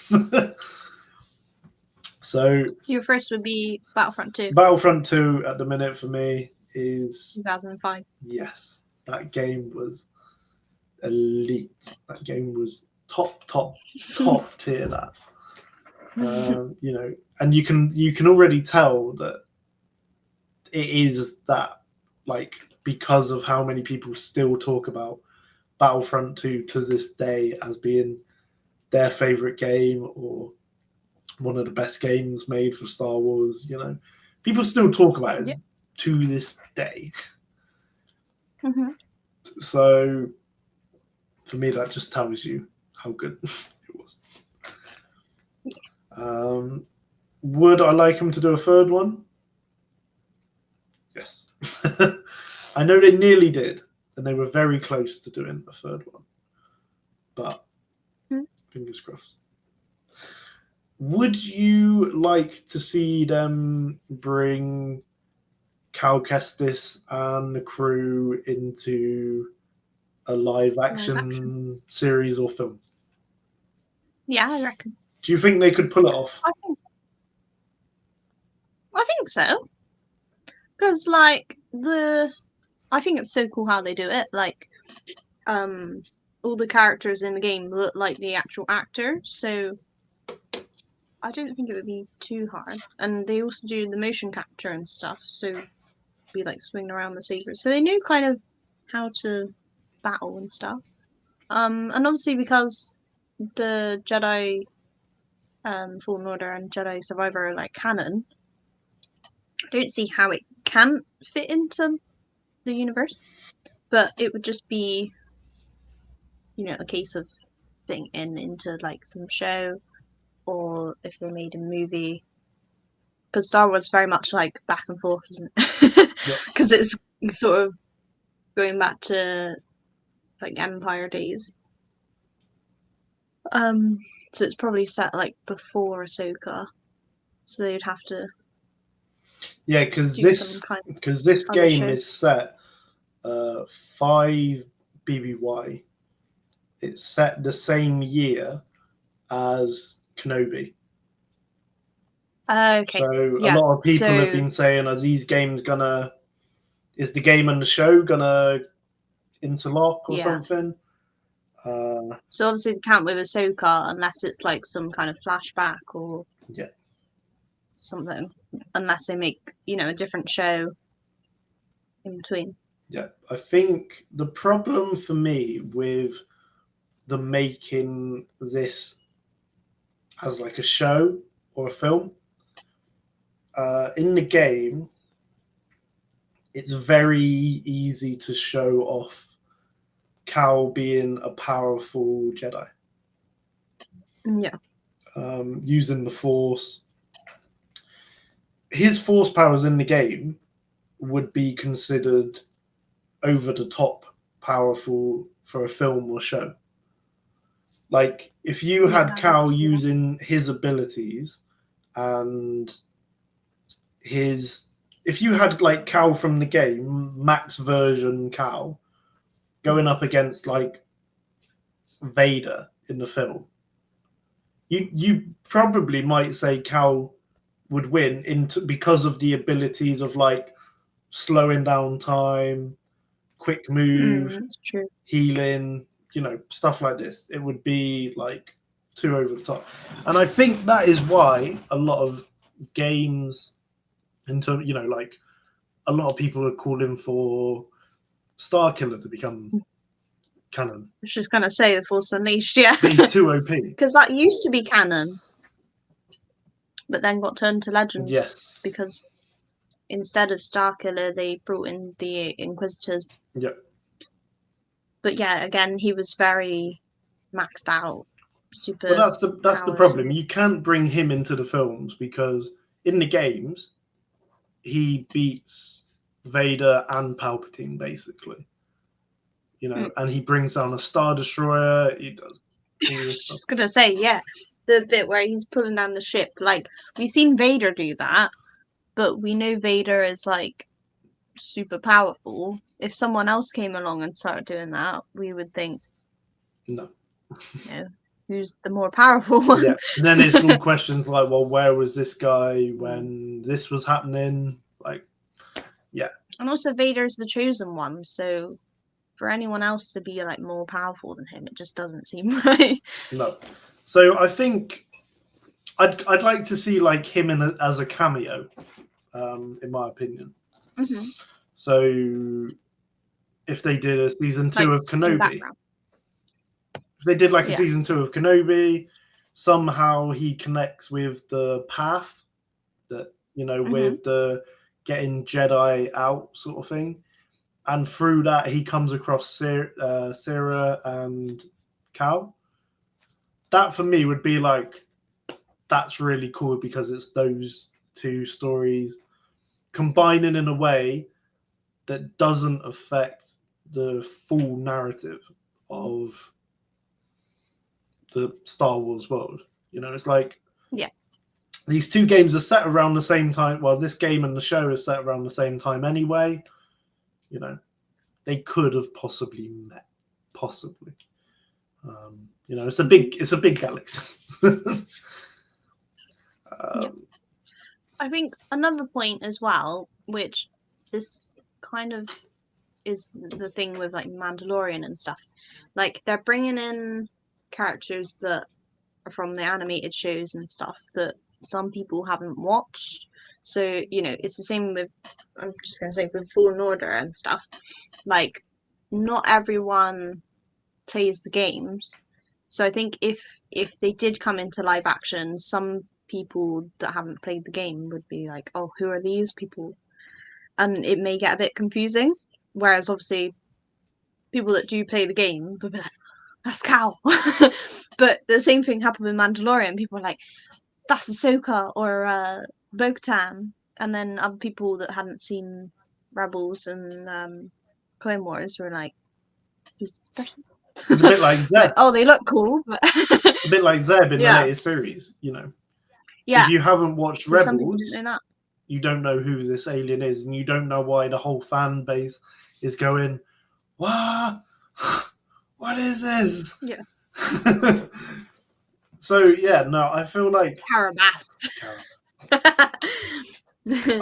So your first would be Battlefront 2. Battlefront 2 at the minute for me is 2005. Yes. That game was elite. That game was top tier, that. You know, and you can already tell that it is that, like, because of how many people still talk about Battlefront 2 to this day as being their favorite game or one of the best games made for Star Wars. You know, people still talk about it to this day. So for me, that just tells you how good it was. Would I like him to do a third one? Yes. I know they nearly did, and they were very close to doing a third one. But fingers crossed. Would you like to see them bring Cal Kestis and the crew into a live action series or film? Yeah, I reckon. Do you think they could pull it off? I think so. Because, like, I think it's so cool how they do it. Like, all the characters in the game look like the actual actor, so I don't think it would be too hard. And they also do the motion capture and stuff, so be like swinging around the sabers. So they knew kind of how to battle and stuff. And obviously because the Jedi Fallen Order and Jedi Survivor are like canon, I don't see how it can fit into the universe. But it would just be, you know, a case of fitting into like some show, or if they made a movie. Because Star Wars is very much like back and forth, isn't it? Because it's sort of going back to like Empire days. So it's probably set like before Ahsoka, so they'd have to. Yeah, because this game is set 5 BBY. It's set the same year as Kenobi. Okay. So a lot of people have been saying, is the game and the show gonna interlock or something? So obviously they can't with Ahsoka unless it's like some kind of flashback or something. Unless they make, you know, a different show in between. Yeah, I think the problem for me with the making this as like a show or a film, in the game, it's very easy to show off Cal being a powerful Jedi. Yeah. Using the Force. His Force powers in the game would be considered over the top powerful for a film or show. Like, if you had Cal using his abilities and if you had like Cal from the game, max version Cal, going up against like Vader in the film, you probably might say Cal would win because of the abilities of like slowing down time, quick move, true. healing, stuff like this. It would be like too over the top. And I think that is why a lot of games like a lot of people are calling for Starkiller to become canon. I was just gonna say the Force Unleashed, yeah. But he's too OP. Because that used to be canon, but then got turned to Legends. Yes. Because instead of Starkiller, they brought in the Inquisitors. Yep. But yeah, again, he was very maxed out. Super. Well, that's the problem. You can't bring him into the films because in the games, he beats Vader and Palpatine basically. And he brings down a Star Destroyer. He does. Just gonna say, yeah, the bit where he's pulling down the ship. Like, we've seen Vader do that, but we know Vader is like super powerful. If someone else came along and started doing that, we would think, no, who's the more powerful one? Yeah, and then it's all questions like, well, where was this guy when this was happening? Like, yeah. And also, Vader's the chosen one, so for anyone else to be like more powerful than him, it just doesn't seem right. No. So I think I'd like to see like him as a cameo, in my opinion. Mm-hmm. So if they did a season 2 of Kenobi, if they did like a season 2 of Kenobi, somehow he connects with the path that with the getting Jedi out sort of thing. And through that, he comes across Sarah and Cal. That for me would be like, that's really cool because it's those two stories combining in a way that doesn't affect the full narrative of the Star Wars world. It's like these two games are set around the same time. Well, this game and the show is set around the same time anyway. They could have possibly met, possibly. It's a big galaxy. I think another point as well, which this kind of is the thing with like Mandalorian and stuff, like they're bringing in characters that are from the animated shows and stuff that some people haven't watched. So it's the same with, I'm just gonna say, with Fallen Order and stuff. Like, not everyone plays the games, so I think if they did come into live action, some people that haven't played the game would be like, oh, who are these people? And it may get a bit confusing. Whereas obviously people that do play the game would be like, that's Cal. But the same thing happened with Mandalorian. People are like, that's Ahsoka or Bo-Katan. And then other people that hadn't seen Rebels and Clone Wars were like, who's this person? It's a bit like Zeb. Like, oh, they look cool. But a bit like Zeb in the latest series, Yeah. If you haven't watched Rebels, some people didn't know that. You don't know who this alien is, and you don't know why the whole fan base is going, what? What is this? Yeah. So, no, I feel like... Carabast.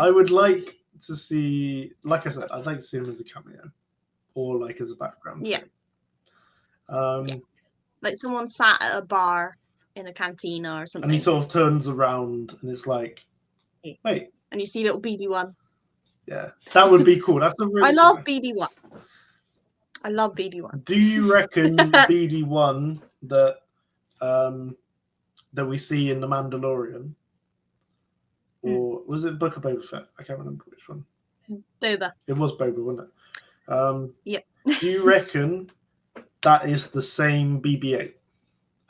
I would like to see, like I said, I'd like to see him as a cameo or like as a background. Yeah. Like someone sat at a bar in a cantina or something. And he sort of turns around and it's like, wait. And you see little BD1. Yeah, that would be cool. That's a really I love BD1. I love BD1. Do you reckon BD1 that we see in The Mandalorian, or was it Book of Boba Fett? I can't remember which one. Boba. It was Boba, wasn't it? Yep. Do you reckon that is the same BB-8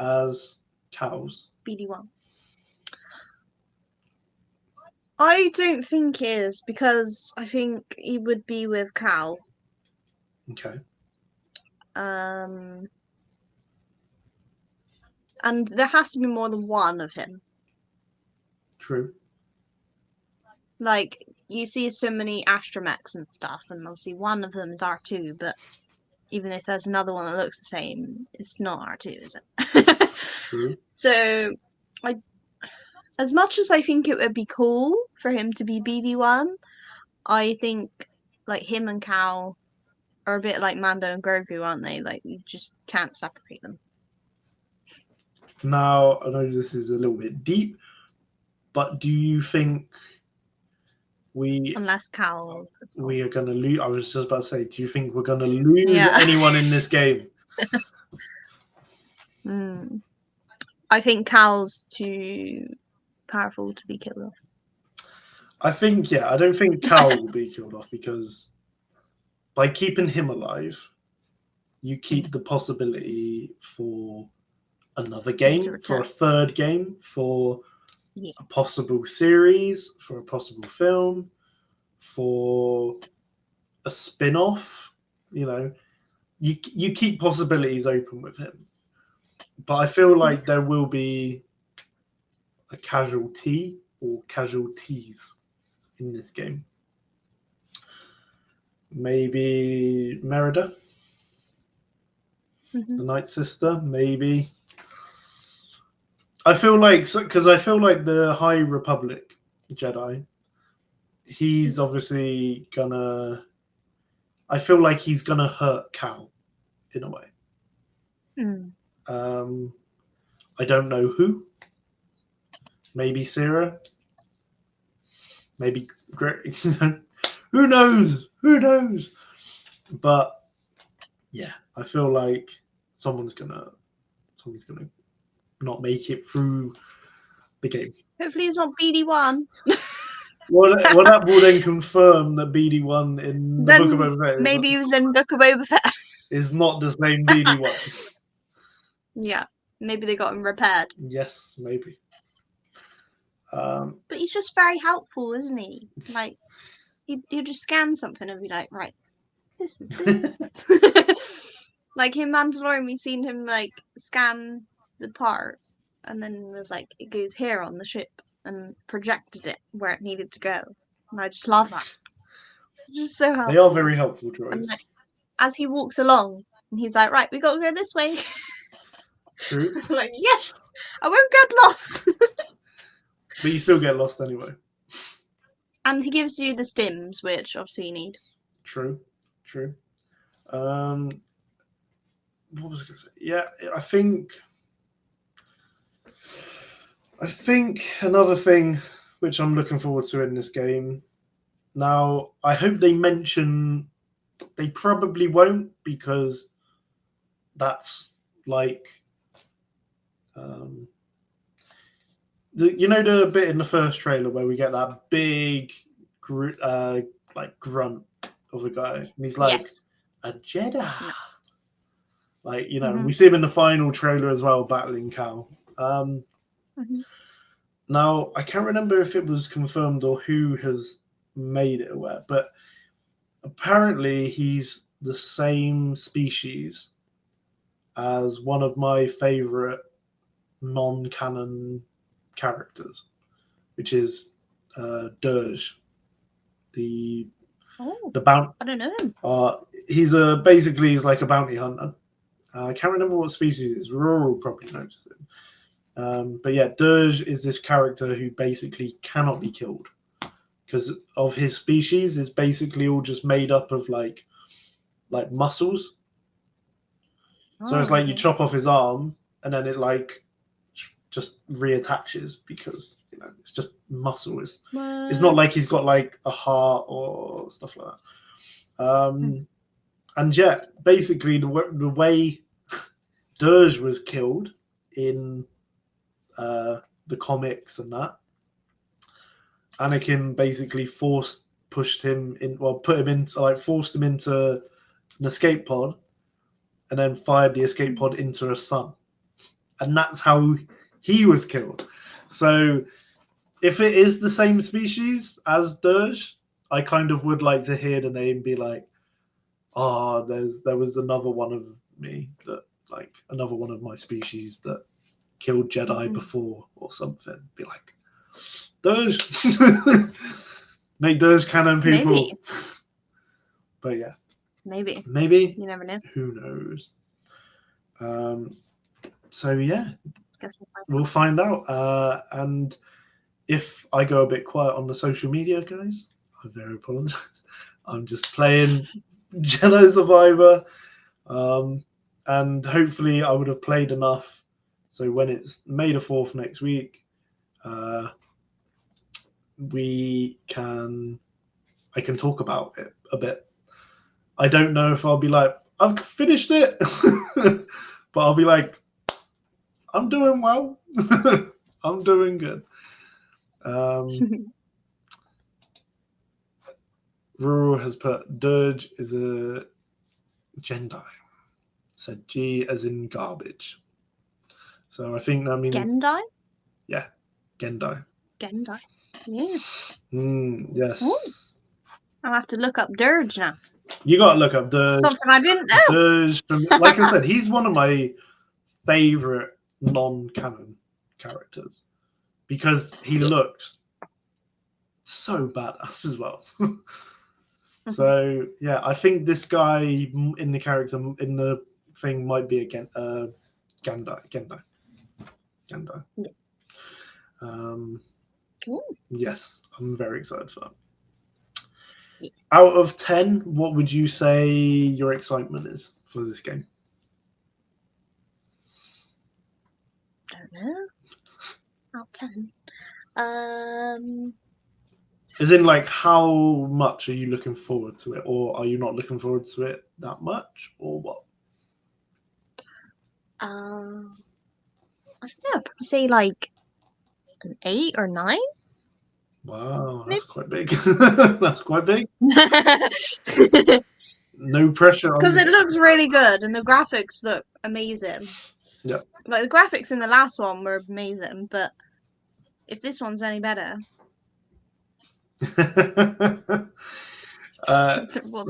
as Cal's? BD1. I don't think it is, because I think he would be with Cal. Okay. And there has to be more than one of him. True. Like, you see so many astromechs and stuff, and obviously one of them is R2, but even if there's another one that looks the same, it's not R2, is it? True. So, as much as I think it would be cool for him to be BD1, I think like him and Cal are a bit like Mando and Grogu, aren't they? Like, you just can't separate them. Now, I know this is a little bit deep, but do you think unless Cal is we are going to lose? I was just about to say, do you think we're going to lose anyone in this game? I think Cal's too powerful to be killed off. I think, yeah, I don't think Cal will be killed off, because by keeping him alive, you keep the possibility for another game, for a third game, for a possible series, for a possible film, for a spin-off. You know, you keep possibilities open with him. But I feel like there will be a casualty or casualties in this game. Maybe Merida, the Night Sister, maybe. I feel like, because I feel like the High Republic Jedi, he's obviously gonna. I feel like he's gonna hurt Cal in a way. I don't know who. Maybe Sarah. Maybe Greg. Who knows? Who knows? But yeah, I feel like someone's gonna not make it through the game. Hopefully, it's not BD1. Well, that will then confirm that BD1 in the Book of Boba Fett maybe he was in Book of Boba Fett. Is not the same BD1. Yeah, maybe they got him repaired. Yes, maybe. But he's just very helpful, isn't he? Like, he'll just scan something and be like, right, this is this. Like in Mandalorian, we seen him like scan the part, and then was like, it goes here on the ship, and projected it where it needed to go. And I just love that. It's just so helpful. They are very helpful droids. And like, as he walks along, and he's like, right, we got to go this way. True. Like, yes, I won't get lost. But you still get lost anyway. And he gives you the stims, which obviously you need. True. What was I going to say? Yeah, I think another thing which I'm looking forward to in this game. Now, I hope they mention. They probably won't, because that's like. The bit in the first trailer where we get that big grunt of a guy, and he's like, yes, a Jedi. Like, we see him in the final trailer as well, battling Cal. Now, I can't remember if it was confirmed or who has made it aware, but apparently he's the same species as one of my favorite non-canon characters, which is Dirge, the bounty. I don't know him. He's like a bounty hunter. I can't remember what species it is. Rural probably knows him. But yeah, Dirge is this character who basically cannot be killed because of his species is basically all just made up of like muscles. So it's like you chop off his arm and then it like just reattaches because it's just muscle. It's not like he's got like a heart or stuff like that. And yeah, basically the way Dirge was killed in the comics and that, Anakin basically forced him into an escape pod, and then fired the escape pod into a sun. And that's how he was killed. So if it is the same species as Dirge, I kind of would like to hear the name be like, oh, there was another one of me that, like, another one of my species that killed Jedi before or something. Be like, Dirge. Make Dirge canon, people. Maybe. But yeah. Maybe. Maybe. You never know. Who knows? So yeah. Guess we'll find out. And if I go a bit quiet on the social media, guys, I very apologize. I'm just playing Jedi Survivor. And hopefully I would have played enough. So when it's May the 4th next week, I can talk about it a bit. I don't know if I'll be like, I've finished it, but I'll be like, I'm doing well. I'm doing good. Rural has put Dirge is a Jedi. Said G as in garbage. So I think that means Gendai? Yeah, Gendai. Gendai. Yeah. Yes. Ooh. I'll have to look up Dirge now. You got to look up Dirge. Something I didn't know. Dirge, like I said, he's one of my favorite non-canon characters because he looks so badass as well. So yeah, I think this guy in the character in the thing might be again Gendai. Yeah. Yes, I'm very excited for that. Yeah. Out of 10, what would you say your excitement is for this game? I don't know. Out of 10. As in, like, how much are you looking forward to it, or are you not looking forward to it that much, or what? I don't know. I'd probably say like an 8 or 9. Wow, Maybe. that's quite big. That's quite big. No pressure. Because it looks really good and the graphics look amazing. Yeah. Like the graphics in the last one were amazing, but if this one's any better. What's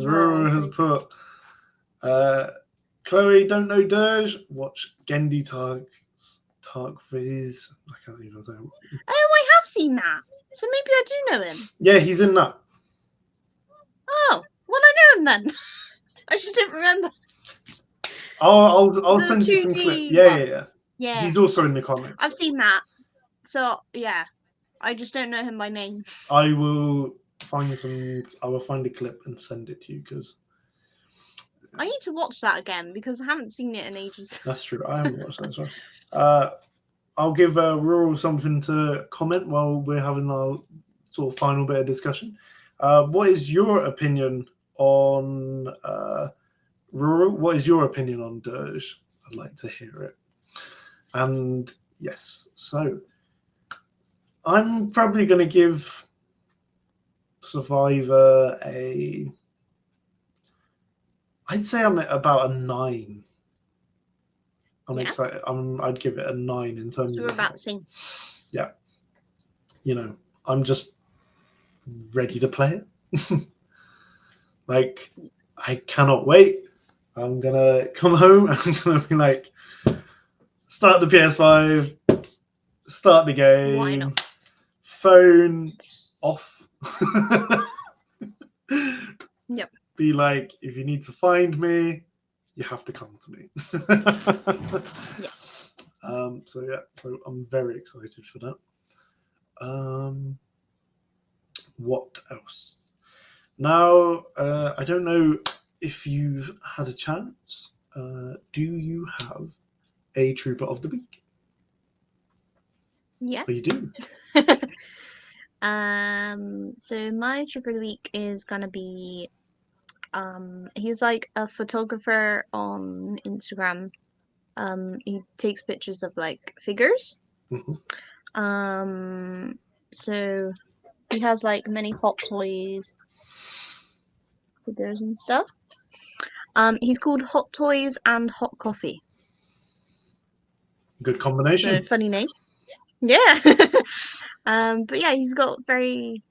Ruru has put Chloe, don't know Dirge, watch Gendy Tark Viz. I can't even say. Oh, I have seen that. So maybe I do know him. Yeah, he's in that. Oh, well, I know him then. I just didn't remember. I'll send you some clips. Yeah. He's also in the comics. I've seen that. So yeah, I just don't know him by name. I will find a clip and send it to you because I need to watch that again because I haven't seen it in ages. That's true. I haven't watched that as well. I'll give Rural something to comment while we're having our sort of final bit of discussion. What is your opinion on Rural? What is your opinion on Dirge? I'd like to hear it. And yes, so I'm probably going to give Survivor I'd say I'm at about a 9. I'm excited. I'd give it a 9 in terms of. We're about the same. Yeah. You know, I'm just ready to play it. Like, I cannot wait. I'm going to come home. I'm going to be like, start the PS5, start the game. Why not? Phone off. Yep. Be like, if you need to find me, you have to come to me. Yeah. So I'm very excited for that. What else? Now, I don't know if you've had a chance. Do you have a Trooper of the Week? Yeah. Oh, you do. So my Trooper of the Week is gonna be he's like a photographer on Instagram. He takes pictures of like figures. Mm-hmm. So he has like many Hot Toys figures and stuff. He's called Hot Toys and Hot Coffee. Good combination. It's a funny name. Yeah. But yeah, he's got very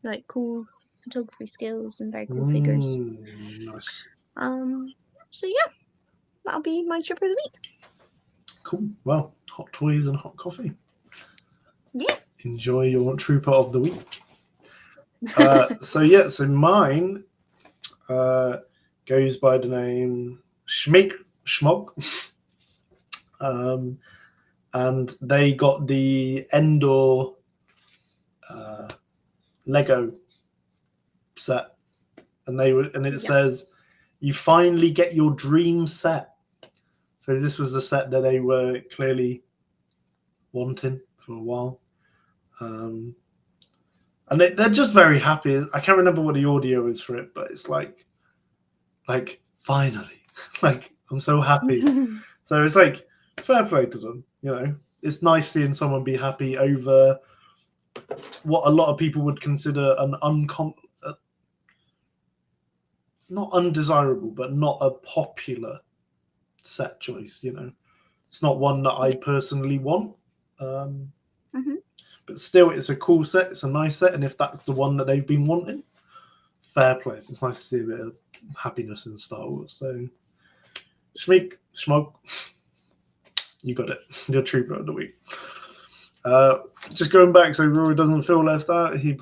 like cool photography skills and very cool figures. Nice. So yeah, that'll be my trip of the week. Cool. Well, Hot Toys and Hot Coffee. Yeah. Enjoy your trooper of the week. So mine goes by the name Schmog. And they got the Endor Lego set, and it says you finally get your dream set. So this was the set that they were clearly wanting for a while, and they're just very happy. I can't remember what the audio is for it, but it's like finally, like I'm so happy. So it's like fair play to them, you know. It's nice seeing someone be happy over what a lot of people would consider an not undesirable, but not a popular set choice. You know, it's not one that I personally want. But still, it's a cool set. It's a nice set, and if that's the one that they've been wanting, fair play. It's nice to see a bit of happiness in Star Wars. So, Schmog, you got it. Your trooper of the week. Just going back so Rory doesn't feel left out, he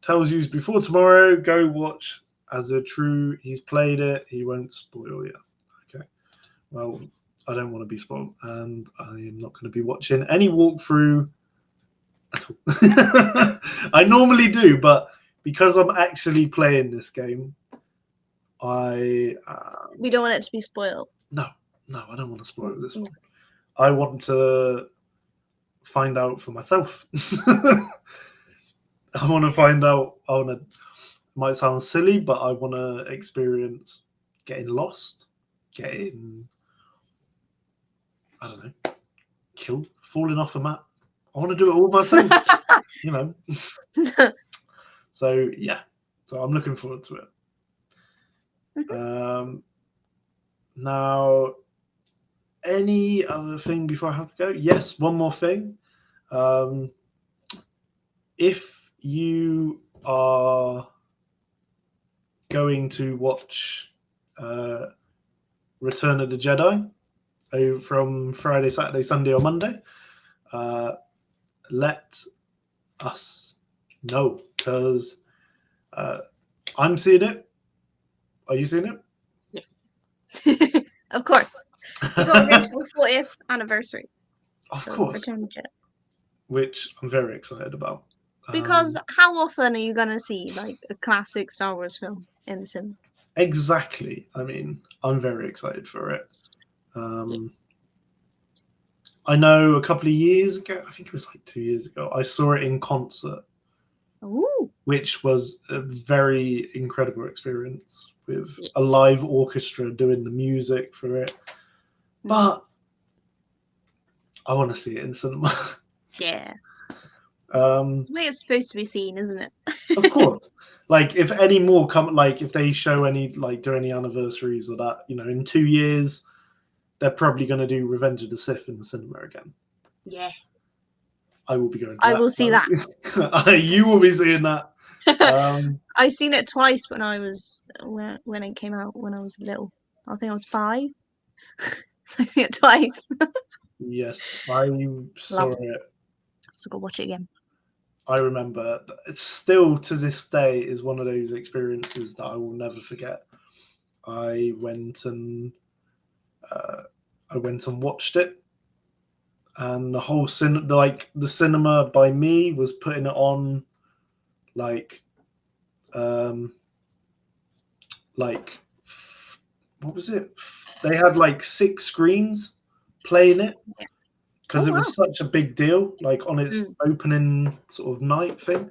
tells you before tomorrow, go watch as a true. He's played it. He won't spoil you. Okay. Well, I don't want to be spoiled, and I am not going to be watching any walkthrough at all. I normally do, but because I'm actually playing this game, we don't want it to be spoiled. No, I don't want to spoil this one. I want to find out for myself. I want to find out. Might sound silly, but I want to experience getting lost, I don't know, killed, falling off a map. I want to do it all myself, you know. So yeah, so I'm looking forward to it. Now, any other thing before I have to go? Yes, one more thing. If you are going to watch Return of the Jedi from Friday, Saturday, Sunday, or Monday, let us know, because I'm seeing it. Are you seeing it? Yes. Of course. We've got to go to the 40th anniversary. Of course. Return of the Jedi. Which I'm very excited about. Because how often are you going to see like a classic Star Wars film in the cinema? Exactly. I mean, I'm very excited for it. I know a couple of years ago, I think it was like 2 years ago, I saw it in concert. Ooh. Which was a very incredible experience with a live orchestra doing the music for it. But I want to see it in cinema. Yeah. It's the way it's supposed to be seen, isn't it? Of course. Like, if any more come, like, if they show any, like, do any anniversaries or that, you know, in 2 years, they're probably going to do Revenge of the Sith in the cinema again. Yeah. I will be going to I will see that. You will be seeing that. I seen it twice when it came out when I was little. I think I was 5. So I seen it twice. Yes, I saw it. So go watch it again. I remember. It's still to this day is one of those experiences that I will never forget. I went and watched it, and the whole the cinema by me was putting it on, like what was it? They had like 6 screens playing it because it was such a big deal, like on its opening sort of night thing,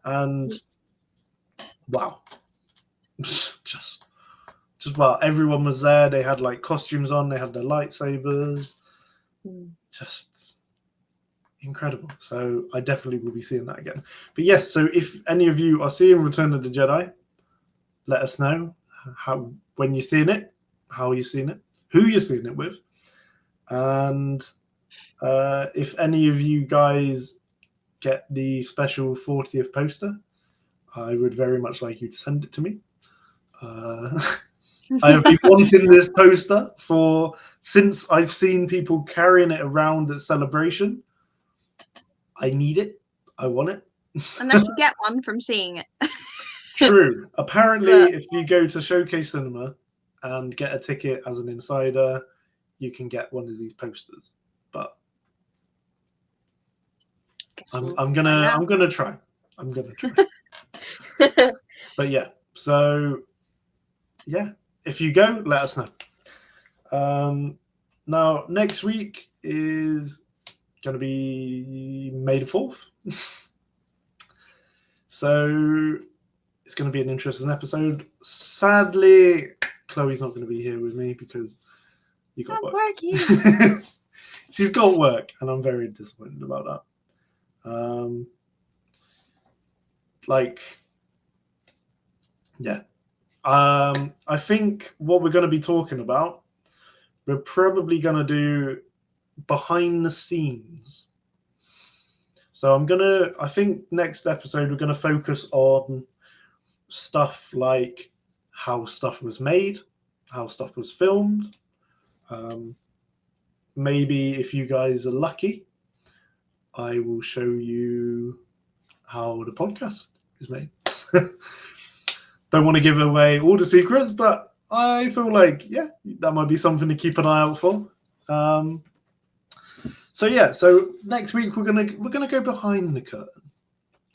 and wow, just wow, everyone was there. They had like costumes on, they had their lightsabers, just incredible. So I definitely will be seeing that again. But yes, so if any of you are seeing Return of the Jedi, let us know when you're seeing it, how you're seeing it, who you're seeing it with, and if any of you guys get the special 40th poster, I would very much like you to send it to me. I have been wanting this poster since I've seen people carrying it around at Celebration. I need it. I want it. Unless you get one from seeing it. True. Apparently, if you go to Showcase Cinema and get a ticket as an insider, you can get one of these posters. But I'm gonna try. But yeah, so yeah, if you go, let us know. Now next week is gonna be May the 4th. So it's going to be an interesting episode. Sadly, Chloe's not going to be here with me because you got work. Working. She's got work, and I'm very disappointed about that. I think what we're going to be talking about, we're probably going to do behind the scenes. So I think next episode we're going to focus on stuff like how stuff was made, how stuff was filmed. Maybe if you guys are lucky, I will show you how the podcast is made. Don't want to give away all the secrets, but I feel like, yeah, that might be something to keep an eye out for. So next week we're gonna go behind the curtain.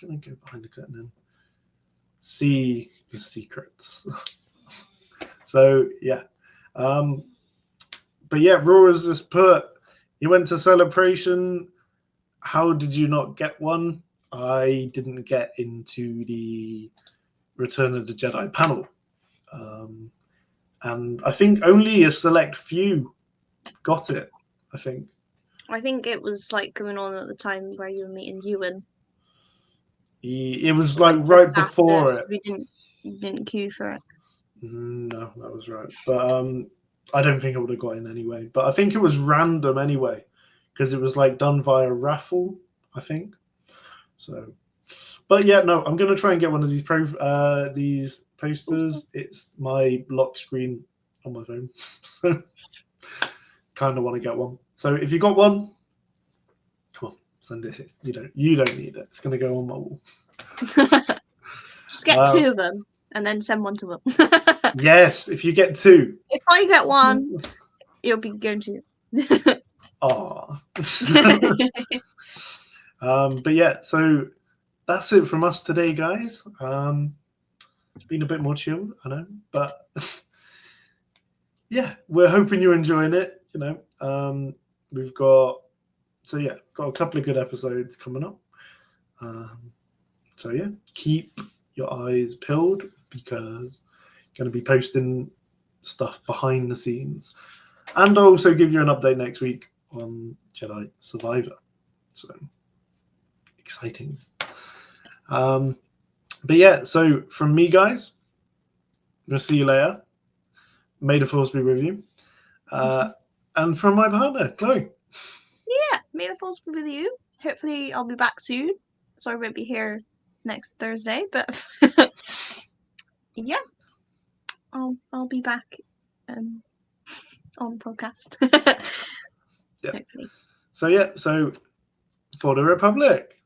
Gonna go behind the curtain and see the secrets. So yeah, but yeah, Rora's just put. You went to Celebration. How did you not get one? I didn't get into the Return of the Jedi panel, and I think only a select few got it. I think it was like going on at the time where you were meeting Ewan. It was like right before it. We didn't queue for it. No, that was right. But I don't think I would have got in anyway. But I think it was random anyway, because it was like done via raffle, I think. So, but yeah, no, I'm gonna try and get one of these posters. It's my lock screen on my phone, so kind of want to get one. So if you got one, come on, send it here. You don't need it. It's gonna go on my wall. Just get two of them and then send one to them. Yes, if you get two. If I get one, you'll be good too. Aww. But yeah, so that's it from us today, guys. Been a bit more chilled, I know, but yeah, we're hoping you're enjoying it. We've got a couple of good episodes coming up. So yeah, keep your eyes peeled because I'm going to be posting stuff behind the scenes, and I'll also give you an update next week on Jedi Survivor. So exciting. But yeah, so from me, guys, I'm going to see you later. May the Force be with you. And from my partner, Chloe. Yeah, may the Force be with you. Hopefully I'll be back soon. Sorry I won't be here next Thursday, but yeah, I'll be back on the podcast. Yeah. Hopefully. So for the Republic.